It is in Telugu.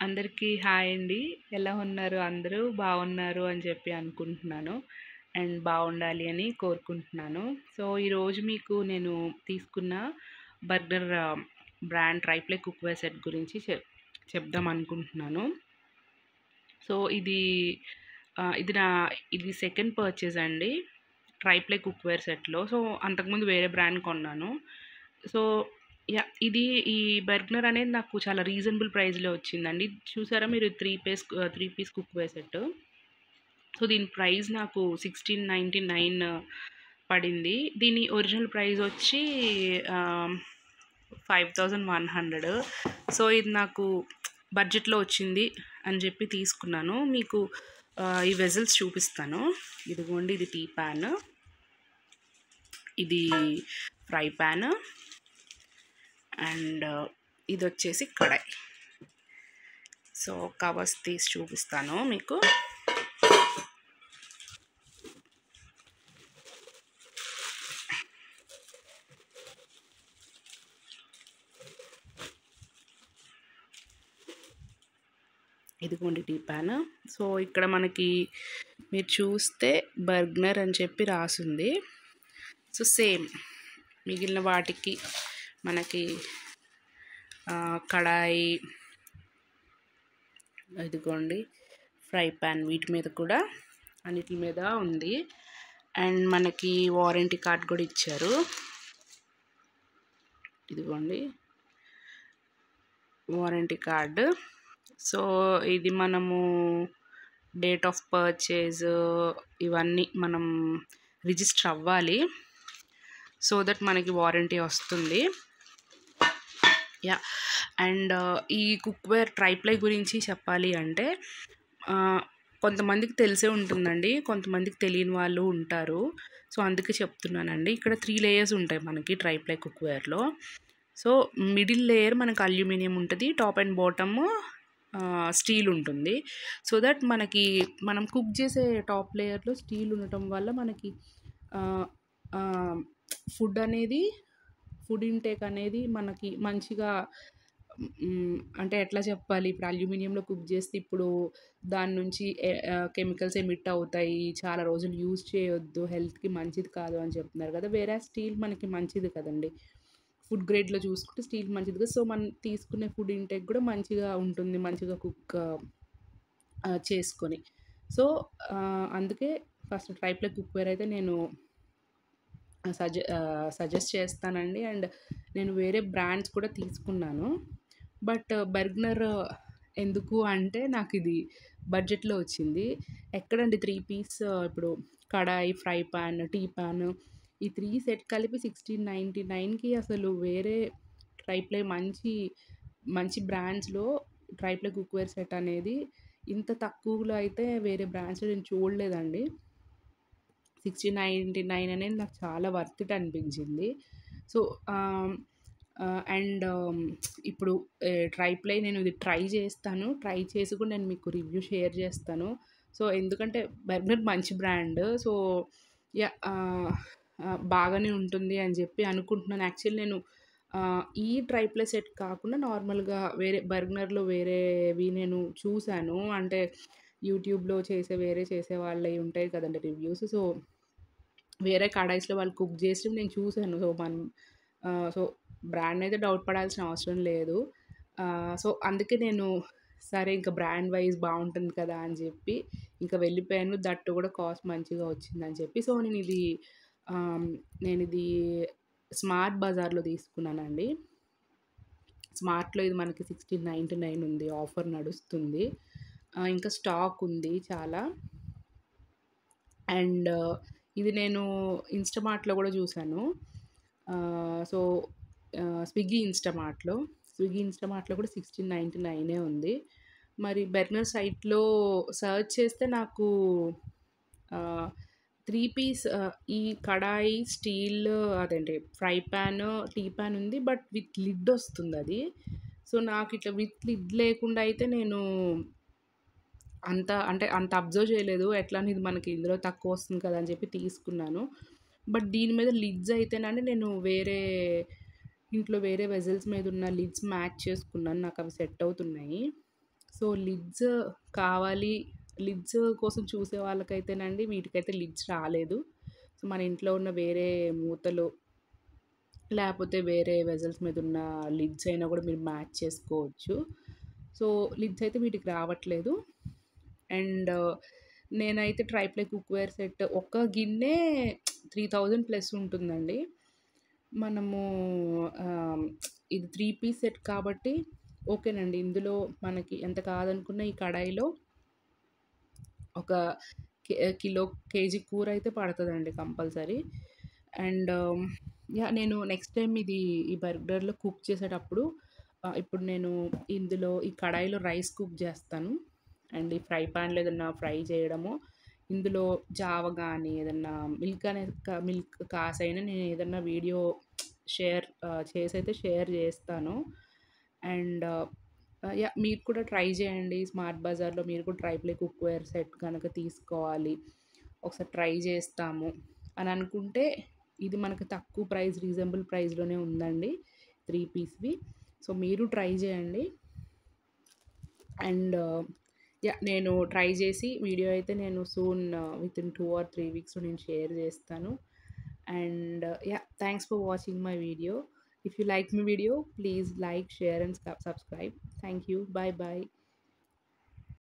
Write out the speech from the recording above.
అందరికీ హాయ్ అండి. ఎలా ఉన్నారు? అందరూ బాగున్నారు అని చెప్పి అనుకుంటున్నాను. అండ్ బాగుండాలి అని కోరుకుంటున్నాను. సో, ఈరోజు మీకు నేను తీసుకున్న burger brand tri-ply cookware set గురించి చెప్దాం అనుకుంటున్నాను. సో, ఇది సెకండ్ పర్చేజ్ అండి. ట్రైప్లే కుక్వేర్ సెట్‌లో. సో, అంతకుముందు వేరే బ్రాండ్ కొన్నాను. సో, ఈ బెర్గ్నర్ అనేది నాకు చాలా రీజనబుల్ ప్రైస్‌లో వచ్చిందండి. చూసారా మీరు 3 పీస్ కుక్‌వేర్ సెట్. సో, దీని ప్రైస్ నాకు 1699 పడింది. దీని ఒరిజినల్ ప్రైస్ వచ్చి 5100. సో, ఇది నాకు బడ్జెట్‌లో వచ్చింది అని చెప్పి తీసుకున్నాను. మీకు ఈ వెజల్స్ చూపిస్తాను. ఇదిగోండి, ఇది టీ పాన్, ఇది ఫ్రై పాన్, అండ్ ఇది వచ్చేసి కడాయి. సో, కవర్స్ తీసి చూపిస్తాను మీకు. ఇదిగోండి టీ పాన్. సో, ఇక్కడ మనకి మీరు చూస్తే బర్గ్నర్ అని చెప్పి రాసుంది. సో, సేమ్ మిగిలిన వాటికి మనకి కడాయి, ఇదిగోండి ఫ్రై పాన్, వీటి మీద కూడా అన్నిటి మీద ఉంది. అండ్ మనకి వారంటీ కార్డ్ కూడా ఇచ్చారు. ఇదిగోండి వారంటీ కార్డు. సో, ఇది మనము డేట్ ఆఫ్ పర్చేజ్ ఇవన్నీ మనం రిజిస్టర్ అవ్వాలి. సో దట్ మనకి వారంటీ వస్తుంది. అండ్ ఈ కుక్వేర్ ట్రైప్లై గురించి చెప్పాలి అంటే కొంతమందికి తెలిసే ఉంటుందండి, కొంతమందికి తెలియని వాళ్ళు ఉంటారు. సో, అందుకే చెప్తున్నానండి. ఇక్కడ 3 లేయర్స్ ఉంటాయి మనకి ట్రైప్లై కుక్వేర్లో. సో, మిడిల్ లేయర్ మనకు అల్యూమినియం ఉంటుంది, టాప్ అండ్ బాటమ్ స్టీల్ ఉంటుంది. సో దట్ మనం కుక్ చేసే టాప్ లేయర్లో స్టీల్ ఉండటం వల్ల మనకి ఫుడ్ ఇంటేక్ అనేది మనకి మంచిగా, అంటే ఎట్లా చెప్పాలి, ఇప్పుడు అల్యూమినియంలో కుక్ చేస్తే ఇప్పుడు దాని నుంచి కెమికల్స్ ఎమిట్ అవుతాయి, చాలా రోజులు యూజ్ చేయొద్దు, హెల్త్కి మంచిది కాదు అని చెప్తున్నారు కదా. వేరే స్టీల్ మనకి మంచిది కదండి. ఫుడ్ గ్రేడ్లో చూసుకుంటే స్టీల్ మంచిది కదా. సో, మనం తీసుకునే ఫుడ్ ఇంటేక్ కూడా మంచిగా ఉంటుంది, మంచిగా కుక్ చేసుకొని. సో, అందుకే ఫస్ట్ ట్రైప్లై కుక్వేర్ అయితే నేను సజెస్ట్ చేస్తానండి. అండ్ నేను వేరే బ్రాండ్స్ కూడా తీసుకున్నాను. బట్ బెర్గ్నర్ ఎందుకు అంటే నాకు ఇది బడ్జెట్లో వచ్చింది. ఎక్కడండి 3 పీస్, ఇప్పుడు కడాయి, ఫ్రై పాన్, టీ పాన్, ఈ 3 సెట్ కలిపి 1699కి అసలు వేరే ట్రైప్లై మంచి మంచి బ్రాండ్స్లో ట్రైప్లై కుక్వేర్ సెట్ అనేది ఇంత తక్కువలో అయితే వేరే బ్రాండ్స్లో నేను చూడలేదండి. 1699 అనేది నాకు చాలా వర్త్ ఇట్ అనిపించింది. సో, అండ్ ఇప్పుడు ట్రైప్లై నేను ఇది ట్రై చేస్తాను. ట్రై చేసి కూడా నేను మీకు రివ్యూ షేర్ చేస్తాను. సో, ఎందుకంటే బెర్గ్నర్ మంచి బ్రాండ్. సో, బాగానే ఉంటుంది అని చెప్పి అనుకుంటున్నాను. యాక్చువల్లీ నేను ఈ ట్రైప్లై సెట్ కాకుండా నార్మల్గా వేరే బెర్గ్నర్‌లో వేరేవి నేను చూసాను. అంటే యూట్యూబ్‌లో చేసే వాళ్ళవి ఉంటాయి కదండీ రివ్యూస్. సో, వేరే కడాయిస్‌లో వాళ్ళు కుక్ చేసినవి నేను చూసాను. సో, బ్రాండ్ అయితే డౌట్ పడాల్సిన అవసరం లేదు. సో, అందుకే నేను సరే ఇంక బ్రాండ్ వైస్ బావుంటుంది కదా అని చెప్పి ఇంక వెళ్ళిపోయాను. దట్టు కూడా కాస్ట్ మంచిగా వచ్చిందని చెప్పి. సో, నేనిది స్మార్ట్ బజార్‌లో తీసుకున్నానండి. స్మార్ట్‌లో ఇది మనకి 1699 ఉంది. ఆఫర్ నడుస్తుంది. ఇంకా స్టాక్ ఉంది చాలా. అండ్ ఇది నేను ఇన్‌స్టామార్ట్‌లో కూడా చూసాను. సో, స్విగ్గీ ఇన్‌స్టామార్ట్‌లో కూడా 1699 ఉంది. మరి బెర్గ్నర్ సైట్‌లో సెర్చ్ చేస్తే నాకు 3 పీస్, ఈ కడాయి, స్టీల్, అదేంటి ఫ్రై పాన్, టీ పాన్ ఉంది. బట్ విత్ లిడ్ వస్తుందది. సో, నాకు ఇట్లా విత్ లిడ్ లేకుండా అయితే నేను అంత అబ్జర్వ్ చేయలేదు. ఎట్లా ఇది మనకి ఇందులో తక్కువ వస్తుంది కదా అని చెప్పి తీసుకున్నాను. బట్ దీని మీద లిడ్స్ అయితేనండి నేను ఇంట్లో వేరే వెజల్స్ మీద ఉన్న లిడ్స్ మ్యాచ్ చేసుకున్నాను. నాకు అవి సెట్ అవుతున్నాయి. సో, లిడ్స్ కావాలి, లిడ్స్ కోసం చూసే వాళ్ళకైతేనండి వీటికైతే లిడ్స్ రాలేదు. సో, మన ఇంట్లో ఉన్న వేరే మూతలు లేపోతే వేరే వెజల్స్ మీదున్న లిడ్స్ అయినా గూడా మీరు మ్యాచ్ చేసుకోవచ్చు. సో, లిడ్స్ అయితే వీటికి రావట్లేదు. అండ్ నేనైతే ట్రైప్లే కుక్‌వేర్ సెట్ ఒక గిన్నే 3000 ప్లస్ ఉంటుందండి. మనము ఆహ్, ఇది 3 పీస్ సెట్ కాబట్టి ఓకేనండి. ఇందులో మనకి ఎంత కాదనుకున్న ఈ కడాయిలో ఒక కిలో, కేజీ కూరైతే పడతదండి కంపల్సరీ. And yeah! నేను నెక్స్ట్ టైమ్ ఈ బర్గర్‌లో కుక్ చేసేటప్పుడు ఇప్పుడు నేను ఇందులో ఈ కడాయిలో రైస్ కుక్ జేస్తాను. అండ్ ఈ ఫ్రై పాన్‌లో ఏదన్నా ఫ్రై చేయడమో, ఇందులో జావ గానీ, ఏదన్నా మిల్క్ కాసైనా నేను ఏదన్నా వీడియో చేసైతే షేర్ జేస్తాను. And yeah! మీరు కూడా ట్రై చేయండి. స్మార్ట్ బజార్‌లో మీరు కూడా ట్రైప్లే కుక్‌వేర్ సెట్ గనక తీసుకోవాలి. ఒకసారి ట్రై చేస్తాము అని అనుకుంటే, ఇది మనకు తక్కువ ప్రైస్ రీజనబుల్ ప్రైస్‌లోనే ఉందండి. 3 పీస్‌వి. సో, మీరు ట్రై చేయండి. And yeah! నేను ట్రై చేసి వీడియో అయితే నేను సూన్ వితిన్ 2 ఆర్ 3 వీక్స్‌లో నేను షేర్ చేస్తాను. And yeah! Thanks for watching my video. If you like my video, please like, share and subscribe. Thank you. Bye bye.